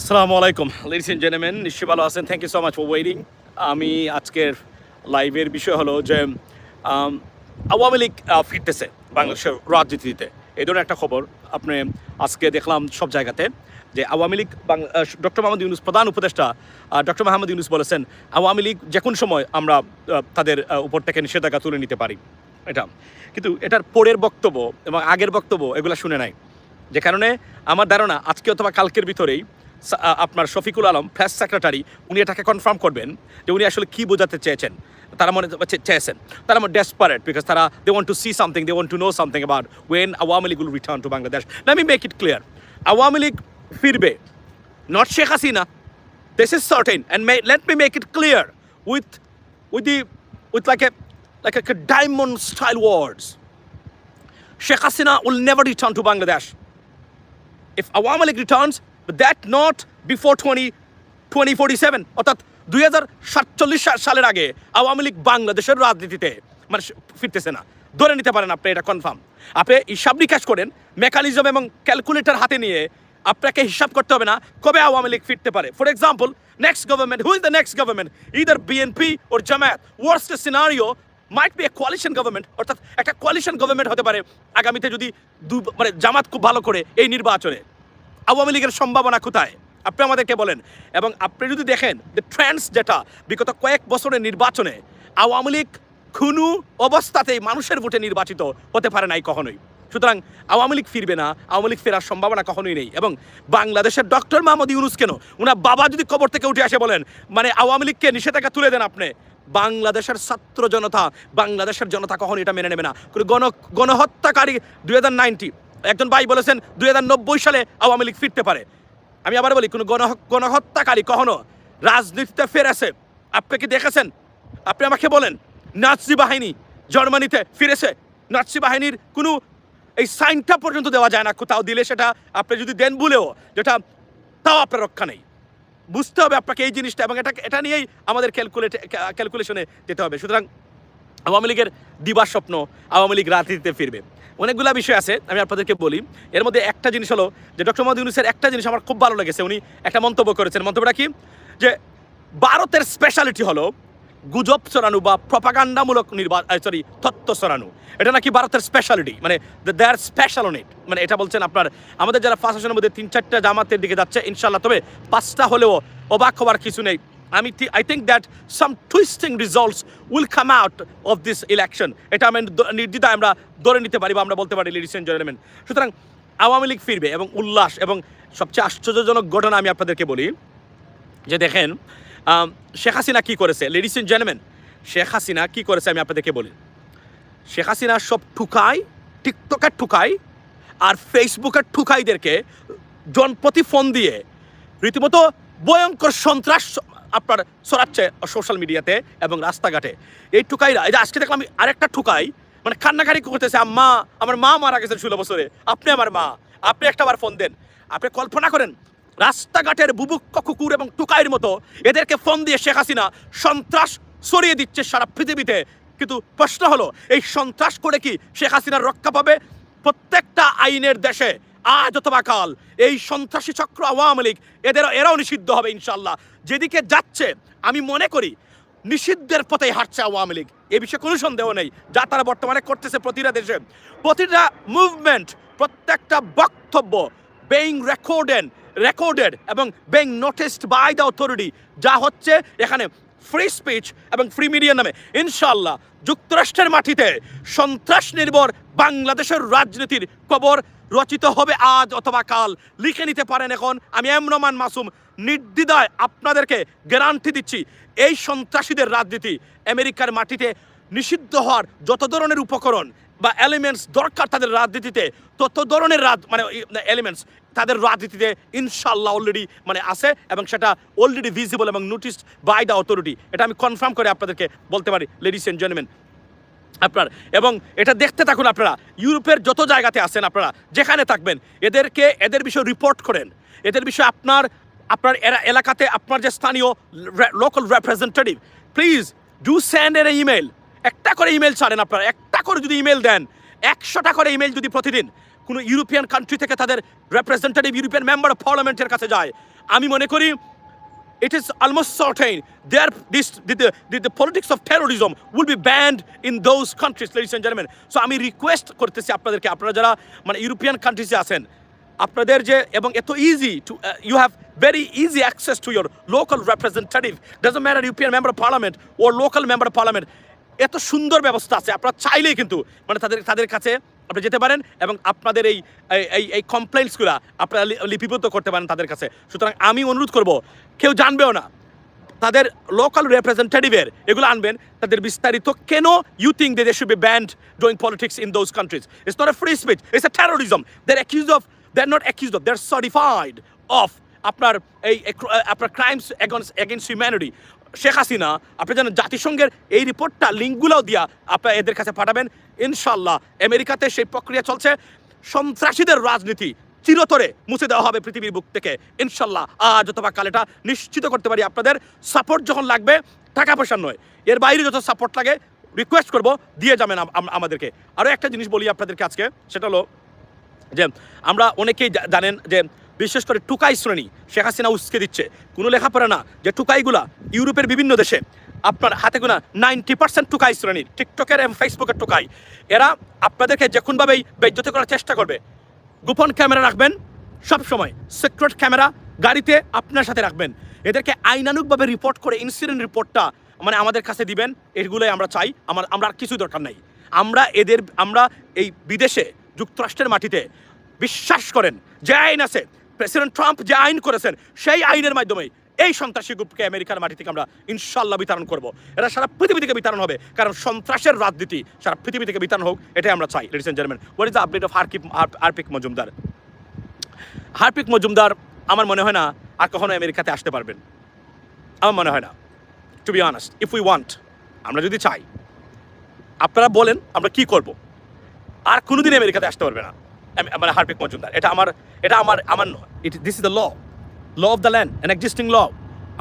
আসসালামু আলাইকুম ladies and gentleman, নিশ্চয়ই ভালো আছেন। Thank you so much for waiting. আমি আজকের লাইভের বিষয় হলো যে আওয়ামী লীগ ফিরতেছে বাংলাদেশের রাজনীতিতে। এই ধরনের একটা খবর আপনি আজকে দেখলাম সব জায়গাতে যে আওয়ামী লীগ ডক্টর মোহাম্মদ ইউনূস, প্রধান উপদেষ্টা ডক্টর মোহাম্মদ ইউনূস বলেছেন আওয়ামী লীগ যে কোনো সময় আমরা তাদের উপর থেকে নিষেধাজ্ঞা তুলে নিতে পারি। এটা কিন্তু এটার পরের বক্তব্য এবং আগের বক্তব্য এগুলো শুনে নাই, যে কারণে আমার ধারণা আজকে অথবা কালকের ভিতরেই আপনার শফিকুল আলম প্রেস সেক্রেটারি উনি এটাকে কনফার্ম করবেন যে উনি আসলে কী বোঝাতে চেয়েছেন। তারা মনে চেয়েছেন তারা ডেসপারেট বিকজ তারা they want to see something, they want to know something about when Awami League will return to Bangladesh. Let me make it clear, Awami League ফিরবে, not Sheikh Hasina. This is certain and let me make it clear with like a diamond style words. Sheikh Hasina will never return to Bangladesh. If Awami League returns, but that not before 2047 অর্থাৎ 2047 সালের আগে আওয়ামী লীগ বাংলাদেশের রাজনীতিতে মানে ফিরতেছে না, ধরে নিতে পারেন আপনি, এটা কনফার্ম। আপনি হিসাব নিকাশ করেন, মেকানিজম এবং ক্যালকুলেটর হাতে নিয়ে আপনাকে হিসাব করতে হবে না কবে আওয়ামী লীগ ফিরতে পারে। For example, next government, who is the next government? Either BNP or Jamaat. Worst scenario might B A coalition government, অর্থাৎ একটা কোয়ালিশন গভর্নমেন্ট হতে পারে আগামীতে যদি মানে জামাত খুব ভালো করে এই নির্বাচনে। আওয়ামী লীগের সম্ভাবনা কোথায় আপনি আমাদেরকে বলেন। এবং আপনি যদি দেখেন দ্য ট্রেন্ডস, যেটা বিগত কয়েক বছরের নির্বাচনে আওয়ামী লীগ কোনো অবস্থাতেই মানুষের ভোটে নির্বাচিত হতে পারে নাই কখনোই। সুতরাং আওয়ামী লীগ ফিরবে না, আওয়ামী লীগ ফেরার সম্ভাবনা কখনোই নেই। এবং বাংলাদেশের ডক্টর মোহাম্মদ ইউনূস কেন, ওনার বাবা যদি কবর থেকে উঠে আসে বলেন মানে আওয়ামী লীগকে নিষেধাজ্ঞা তুলে দেন আপনি, বাংলাদেশের ছাত্র জনতা, বাংলাদেশের জনতা কখনো এটা মেনে নেবে না। গণহত্যাকারী 2090 একজন ভাই বলেছেন 2090 সালে আওয়ামী লীগ ফিরতে পারে। আমি আবার বলি, কোনো গণহত্যাকারী কখনো রাজনীতিতে ফিরেছে আপনি কি দেখেছেন? আপনি আমাকে বলেন নাৎসি বাহিনী জার্মানিতে ফিরেছে, নাৎসি বাহিনীর কোনো এই সাইনটা পর্যন্ত দেওয়া যায় না, কোথাও দিলে সেটা আপনি যদি দেন বলেও যেটা তাও আপনার রক্ষা নেই। বুঝতে হবে আপনাকে এই জিনিসটা, এবং এটা নিয়েই আমাদের ক্যালকুলেশনে যেতে হবে। সুতরাং আওয়ামী লীগের দিবার স্বপ্ন, আওয়ামী লীগ রাজনীতিতে ফিরবে। অনেকগুলো বিষয় আছে, আমি আপনাদেরকে বলি। এর মধ্যে একটা জিনিস হলো যে ডক্টর মোহাম্মদ ইউনূসের একটা জিনিস আমার খুব ভালো লেগেছে, উনি একটা মন্তব্য করেছেন। মন্তব্যটা কি? যে ভারতের স্পেশালিটি হলো গুজব ছড়ানো বা প্রপাগান্ডামূলক তথ্য ছড়ানো। এটা নাকি ভারতের স্পেশালিটি, মানে দে আর স্পেশাল অন ইট। মানে এটা বলছেন আপনার আমাদের যারা ফার্স্ট আসনের মধ্যে 3-4টা জামাতের দিকে যাচ্ছে ইনশাল্লাহ, তবে 5টা হলেও অবাক হওয়ার কিছু নেই। I think that some twisting results will come out of this election. এটা আমি নির্দ্বিধায় আমরা ধরে নিতে পারি বা আমরা বলতে পারি লেডিস এন্ড জেন্টলম্যান। সুতরাং আওয়ামী লীগ ফিরবে এবং উল্লাস। এবং সবচেয়ে আশ্চর্যজনক ঘটনা আমি আপনাদেরকে বলি যে দেখেন শেখ হাসিনা কী করেছে। Ladies and gentleman, Sheikh Hasina কী করেছে আমি আপনাদেরকে বলি। শেখ হাসিনা সব ঠুকাই, টিকটকের ঠুকাই আর ফেসবুকের ঠুকাইদেরকে জনপ্রতি ফোন দিয়ে রীতিমতো ভয়ঙ্কর সন্ত্রাস আপনার ছড়াচ্ছে সোশ্যাল মিডিয়াতে এবং রাস্তাঘাটে। এই ঠুকাইরা, এই যে আজকে দেখলাম আরেকটা ঠুকাই মানে কান্নাকারি করতেছে, আম্মা আমার মা মারা গেছেন 16 বছরে, আপনি আমার মা, আপনি একটাবার ফোন দেন। আপনি কল্পনা করেন রাস্তাঘাটের বুভুক্ষ কুকুর এবং টুকাইয়ের মতো এদেরকে ফোন দিয়ে শেখ হাসিনা সন্ত্রাস ছড়িয়ে দিচ্ছে সারা পৃথিবীতে। কিন্তু প্রশ্ন হলো এই সন্ত্রাস করে কি শেখ হাসিনার রক্ষা পাবে? প্রত্যেকটা আইনের দেশে আজ অথবা কাল এই সন্ত্রাসী চক্র আওয়ামী লীগ এরাও নিষিদ্ধ হবে ইনশাল্লাহ। যেদিকে যাচ্ছে আমি মনে করি নিষিদ্ধের পথেই হাঁটছে আওয়ামী লীগ, এ বিষয়ে কোনো সন্দেহ নেই। যা তারা বর্তমানে করতেছে প্রতিটা দেশে, প্রতিটা মুভমেন্ট, প্রত্যেকটা বক্তব্য বেইং রেকর্ডেড এবং being noticed by the authority. যা হচ্ছে এখানে ফ্রি স্পিচ এবং ফ্রি মিডিয়ার নামে ইনশাল্লাহ যুক্তরাষ্ট্রের মাটিতে সন্ত্রাস নির্ভর বাংলাদেশের রাজনীতির কবর রচিত হবে আজ অথবা কাল। লিখে নিতে পারেন এখন। আমি এমরমান মাসুম নির্দ্বিধায় আপনাদেরকে গ্যারান্টি দিচ্ছি, এই সন্ত্রাসীদের রাজনীতি আমেরিকার মাটিতে নিষিদ্ধ হওয়ার যত ধরনের উপকরণ বা এলিমেন্টস দরকার তাদের রাজনীতিতে, তত ধরনের এলিমেন্টস তাদের রাজনীতিতে ইনশাল্লাহ অলরেডি আছে, এবং সেটা অলরেডি ভিজিবল এবং নোটিসড বাই দ্য অথরিটি। এটা আমি কনফার্ম করে আপনাদেরকে বলতে পারি লেডিস এন্ড জেন্টলম্যান আপনার। এবং এটা দেখতে থাকুন আপনারা, ইউরোপের যত জায়গাতে আছেন আপনারা যেখানে থাকবেন এদের বিষয়ে রিপোর্ট করেন। এদের বিষয়ে আপনার এলাকাতে আপনার যে স্থানীয় local representative, please do send এর ইমেল। একটা করে ইমেল ছাড়েন আপনারা, একটা করে যদি ইমেল দেন, 100টা করে ইমেল যদি প্রতিদিন কোনো ইউরোপিয়ান কান্ট্রি থেকে তাদের রিপ্রেজেন্টেটিভ ইউরোপিয়ান মেম্বার অফ পার্লামেন্টের কাছে যায়, আমি মনে করি it is almost certain the politics of terrorism will be banned in those countries, ladies and gentlemen. So আমি রিকোয়েস্ট করতেছি আপনাদেরকে, আপনারা যারা মানে ইউরোপিয়ান কান্ট্রিজে আছেন, আপনাদের যে এবং এত easy to you have very easy access to your local representative, doesn't matter European member of parliament or local member of parliament. এত সুন্দর ব্যবস্থা আছে, আপনারা চাইলেই কিন্তু মানে তাদের কাছে আপনি যেতে পারেন এবং আপনাদের এই কমপ্লেন্টসগুলো আপনারা লিপিবদ্ধ করতে পারেন তাদের কাছে। সুতরাং আমি অনুরোধ করব, কেউ জানবেও না, তাদের লোকাল রিপ্রেজেন্টেটিভের এগুলো আনবেন, তাদের বিস্তারিত কেন you think they should be banned doing politics in those countries. It's not a free speech, it's a terrorism. They are not accused of, they are certified of আপনার crimes against humanity. Sheikh Hasina, আপনি জানেন জাতিসংঘের এই রিপোর্টটা লিঙ্কগুলোও দিয়া আপনারা এদের কাছে পাঠাবেন। ইনশাল্লাহ আমেরিকাতে সেই প্রক্রিয়া চলছে, সন্ত্রাসীদের রাজনীতি চিরতরে মুছে দেওয়া হবে পৃথিবীর বুক থেকে ইনশাল্লাহ। আজ অথবা কাল এটা নিশ্চিত করতে পারি, আপনাদের সাপোর্ট যখন লাগবে, টাকা পয়সা নয়, এর বাইরে যত সাপোর্ট লাগে রিকোয়েস্ট করব দিয়ে যাবেন আমাদেরকে। আরও একটা জিনিস বলি আপনাদেরকে আজকে, সেটা হলো যে আমরা অনেকেই জানেন যে বিশেষ করে টুকাই শ্রেণী শেখ হাসিনা উস্কে দিচ্ছে, কোনো লেখাপড়া না, যে টুকাইগুলা ইউরোপের বিভিন্ন দেশে আপনার হাতে গোনা 90% টুকাই শ্রেণীর, টিকটকের এবং ফেসবুকের টুকাই, এরা আপনাদেরকে যে কোনোভাবেই বেইজ্জতি করার চেষ্টা করবে। গোপন ক্যামেরা রাখবেন সবসময়, সিক্রেট ক্যামেরা গাড়িতে আপনার সাথে রাখবেন, এদেরকে আইনানুগভাবে রিপোর্ট করে ইনসিডেন্ট রিপোর্টটা মানে আমাদের কাছে দিবেন। এগুলোই আমরা চাই, আমরা আর কিছু দরকার নাই। আমরা এই বিদেশে যুক্তরাষ্ট্রের মাটিতে বিশ্বাস করেন যে আইন আছে, প্রেসিডেন্ট ট্রাম্প যে আইন করেছেন সেই আইনের মাধ্যমে এই সন্ত্রাসী গ্রুপকে আমেরিকার মাটি থেকে আমরা ইনশাল্লাহ বিতরণ করব। এরা সারা পৃথিবী থেকে বিতরণ হবে, কারণ সন্ত্রাসের রাজনীতি সারা পৃথিবী থেকে বিতরণ হোক, এটাই আমরা চাই। Ladies and gentleman, what is the update of Harpic Majumdar? Harpic Majumdar আমার মনে হয় না আর কখনো আমেরিকাতে আসতে পারবেন, আমার মনে হয় না, to be honest. If we want, আমরা যদি চাই, আপনারা বলেন আমরা কি করব, আর কোনোদিন আমেরিকাতে আসতে পারবে না মানে হারপিক মজুমদার। এটা আমার নয়, this is the law of the land, an existing law.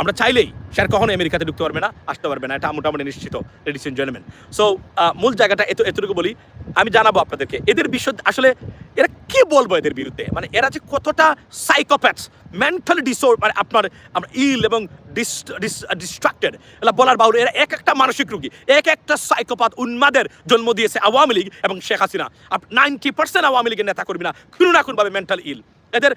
আমরা চাইলেই সে আর কখনো আমেরিকাতে ঢুকতে পারবে না, আসতে পারবে না, এটা মোটামুটি নিশ্চিত, লেডিস এন্ড জেন্টলম্যান। সো মূল জায়গাটা এতটুকু বলি, আমি জানাবো আপনাদেরকে এদের বিষয় আসলে এরা কি বলবো এদের বিরুদ্ধে, মানে এরা যে কতটা সাইকোপ্যাথস, মেন্টালি মানে আমরা ইল এবং ডিস্ট্রাক্টেড, এরা বলার বাহুল্য। এরা এক একটা মানসিক রোগী, এক একটা সাইকোপ্যাথ উন্মাদের জন্ম দিয়েছে আওয়ামী লীগ এবং শেখ হাসিনা। 90% আওয়ামী লীগের নেতা কর্মীরা কোনো না কোনোভাবে মেন্টাল ইল। এদের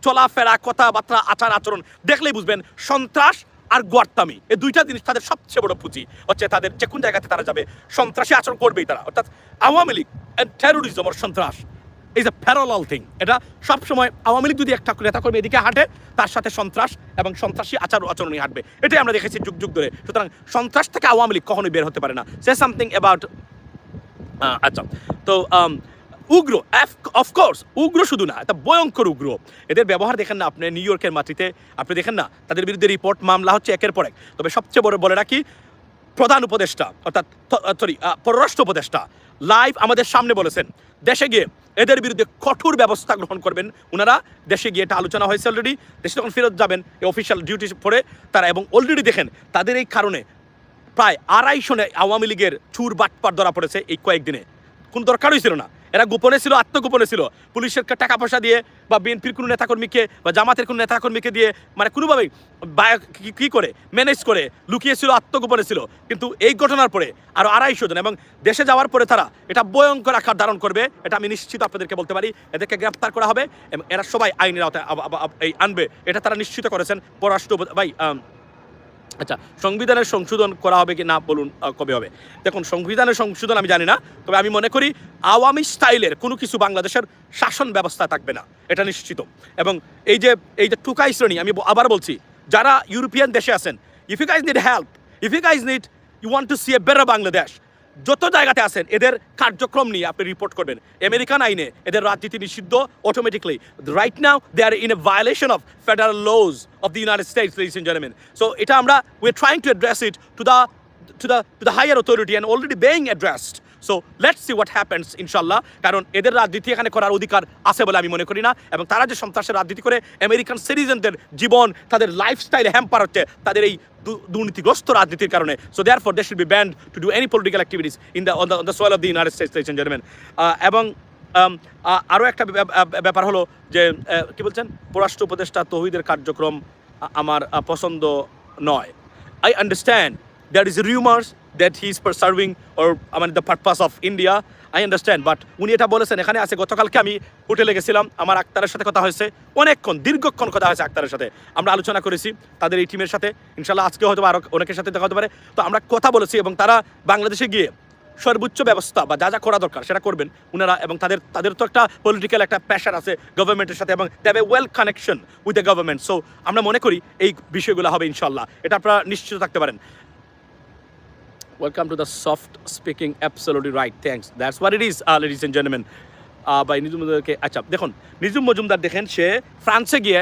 চলাফেরা, কথাবার্তা, আচার আচরণ দেখলেই বুঝবেন সন্ত্রাস আর গোয়ার্তামি, এই দুইটা জিনিস তাদের সবচেয়ে বড় পুঁজি হচ্ছে। তাদের যে কোন জায়গাতে তারা যাবে সন্ত্রাসী আচরণ করবেই তারা, অর্থাৎ আওয়ামী লীগ অ্যান্ড টেরোরিজম আর সন্ত্রাস ইজ এ প্যারালাল থিং। এটা সবসময় আওয়ামী লীগ যদি একটা নেতা কর্মী এদিকে হাঁটে, তার সাথে সন্ত্রাস এবং সন্ত্রাসী আচরণই হাঁটবে, এটাই আমরা দেখেছি যুগ যুগ ধরে। সুতরাং সন্ত্রাস থেকে আওয়ামী লীগ কখনোই বের হতে পারে না। সে সামথিং অ্যাবাউট আচ্ছা, তো উগ্র, অফকোর্স উগ্র শুধু না, এটা ভয়ঙ্কর উগ্র। এদের ব্যবহার দেখেন না আপনি নিউ ইয়র্কের মাটিতে, আপনি দেখেন না তাদের বিরুদ্ধে রিপোর্ট মামলা হচ্ছে একের পর এক। তবে সবচেয়ে বড় বলে রাখি, প্রধান উপদেষ্টা অর্থাৎ পররাষ্ট্র উপদেষ্টা লাইভ আমাদের সামনে বলেছেন দেশে গিয়ে এদের বিরুদ্ধে কঠোর ব্যবস্থা গ্রহণ করবেন ওনারা। দেশে গিয়ে এটা আলোচনা হয়েছে অলরেডি, দেশে যখন ফেরত যাবেন এই অফিসিয়াল ডিউটি পরে তারা, এবং অলরেডি দেখেন তাদের এই কারণে প্রায় 250 আওয়ামী লীগের চুর বাটপার ধরা পড়েছে এই কয়েকদিনে। কোনো দরকারই ছিল না, এরা গোপনে ছিল, আত্মগোপনে ছিল, পুলিশের টাকা পয়সা দিয়ে বা বিএনপির কোনো নেতাকর্মীকে বা জামাতের কোনো নেতাকর্মীকে দিয়ে মানে কোনোভাবেই কী করে ম্যানেজ করে লুকিয়েছিল, আত্মগোপনে ছিল। কিন্তু এই ঘটনার পরে আরও 250 জন এবং দেশে যাওয়ার পরে তারা এটা ভয়ঙ্কর আকার ধারণ করবে, এটা আমি নিশ্চিত আপনাদেরকে বলতে পারি। এদেরকে গ্রেপ্তার করা হবে এবং এরা সবাই আইনের আওতায় আনবে, এটা তারা নিশ্চিত করেছেন পররাষ্ট্র ভাই। আচ্ছা, সংবিধানের সংশোধন করা হবে কি না বলুন, কবে হবে? দেখুন, সংবিধানের সংশোধন আমি জানি না, তবে আমি মনে করি আওয়ামী স্টাইলের কোনো কিছু বাংলাদেশের শাসন ব্যবস্থা থাকবে না, এটা নিশ্চিত। এবং এই যে টুকাই শ্রেণী, আমি আবার বলছি, যারা ইউরোপিয়ান দেশে আছেন, if you guys need help, if you guys need you want to see a better Bangladesh, যত জায়গাতে আছেন এদের কার্যক্রম নিয়ে আপনি রিপোর্ট করবেন। আমেরিকান আইনে এদের রাজনীতি নিষিদ্ধ automatically. Right now they are in a violation of federal laws of the United States, ladies and gentleman. So এটা আমরা we are trying to address it to the higher authority and already being addressed. So let's see what happens ইনশাল্লাহ। কারণ এদের রাজনীতি এখানে করার অধিকার আছে বলে আমি মনে করি না, এবং তারা যে সন্ত্রাসের রাজনীতি করে আমেরিকান সিটিজেনদের জীবন, তাদের লাইফস্টাইল হ্যাম্পার হচ্ছে তাদের এই দুর্নীতিগ্রস্ত রাজনীতির কারণে। So therefore they should be banned to do any political activities on the soil of the United States, ladies and gentlemen. এবং আরও একটা ব্যাপার হলো যে কি বলছেন, পররাষ্ট্র উপদেষ্টা তৌহিদের কার্যক্রম আমার পছন্দ নয়। I understand there is rumors that he is pursuing or the purpose of India. I understand, but উনি এটা বলেছেন এখানে আছে। গতকালকে আমি হোটেলে গেছিলাম, আমার আক্তারের সাথে কথা হয়েছে, অনেকক্ষণ দীর্ঘক্ষণ কথা হয়েছে আক্তারের সাথে, আমরা আলোচনা করেছি তাদের এই টিমের সাথে। ইনশাল্লাহ আজকে হয়তো আরও অনেকের সাথে দেখা হতে পারে। তো আমরা কথা বলেছি এবং তারা বাংলাদেশে গিয়ে সর্বোচ্চ ব্যবস্থা বা যা যা করা দরকার সেটা করবেন ওনারা, এবং তাদের তো একটা পলিটিক্যাল একটা প্রেশার আছে গভর্নমেন্টের সাথে, এবং they have a well connection with the government. So আমরা মনে করি এই বিষয়গুলো হবে ইনশাল্লাহ, এটা আপনারা নিশ্চিত থাকতে পারেন। Welcome to the soft speaking, absolutely right, thanks, that's what it is, ladies and gentlemen. by Nijum মজুমদারকে, আচ্ছা দেখুন, নিজুম মজুমদার দেখেন সে ফ্রান্সে গিয়ে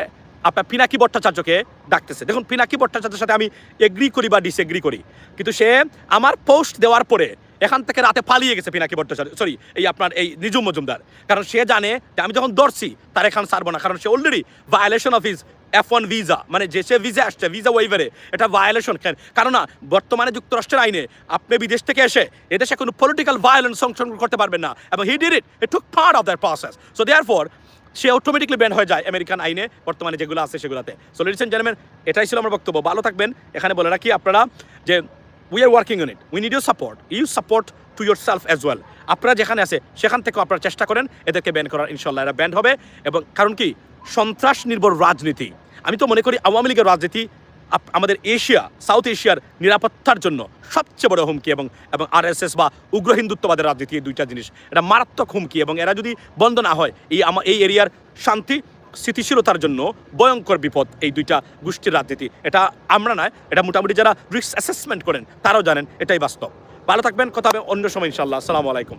আপনার পিনাকি ভট্টাচার্যকে ডাকতেছে। দেখুন, পিনাকি ভট্টাচার্যের সাথে আমি এগ্রি করি বা ডিসএগ্রি করি, কিন্তু সে আমার পোস্ট দেওয়ার পরে এখান থেকে রাতে পালিয়ে গেছে পিনাকি ভট্টাচার্য, সরি এই আপনার এই নিজুম মজুমদার, কারণ সে জানে যে আমি যখন ধরছি তার এখান ছাড়বো না, কারণ সে already violation of his F1 visa, মানে যে সে ভিসা আসছে ভিসা ওয়েভারে, এটা ভায়োলেশন। কারণ না, বর্তমানে যুক্তরাষ্ট্রের আইনে আপনি বিদেশ থেকে এসে এদেশে কোনো পলিটিক্যাল ভায়োলেন্স সংশোধন করতে পারবেন না, এবং he did it took part of that process. So therefore সে অটোমেটিকলি ব্যান হয়ে যায় আমেরিকান আইনে বর্তমানে যেগুলো আছে সেগুলোতে। সো লেডিস এন্ড জেন্টলম্যান, এটাই ছিল আমার বক্তব্য। ভালো থাকবেন। এখানে বলে রাখি আপনারা যে we are working on it, we need your support, you support to your self as well. আপনারা যেখানে আছে সেখান থেকেও আপনারা চেষ্টা করেন এদেরকে ব্যান করার, ইনশাল্লাহ এরা ব্যান হবে। এবং কারণ কি, সন্ত্রাস নির্ভর রাজনীতি, আমি তো মনে করি আওয়ামী লীগের রাজনীতি আমাদের এশিয়া, সাউথ এশিয়ার নিরাপত্তার জন্য সবচেয়ে বড় হুমকি, এবং RSS বা উগ্র হিন্দুত্ববাদের রাজনীতি, এই দুইটা জিনিস এটা মারাত্মক হুমকি, এবং এরা যদি বন্ধ না হয় এই এরিয়ার শান্তি স্থিতিশীলতার জন্য ভয়ঙ্কর বিপদ এই দুইটা গোষ্ঠীর রাজনীতি। এটা আমরা নয়, এটা মোটামুটি যারা রিস্ক অ্যাসেসমেন্ট করেন তারাও জানেন, এটাই বাস্তব। ভালো থাকবেন, কথা হবে অন্য সময় ইনশাল্লাহ। আসসালামু আলাইকুম।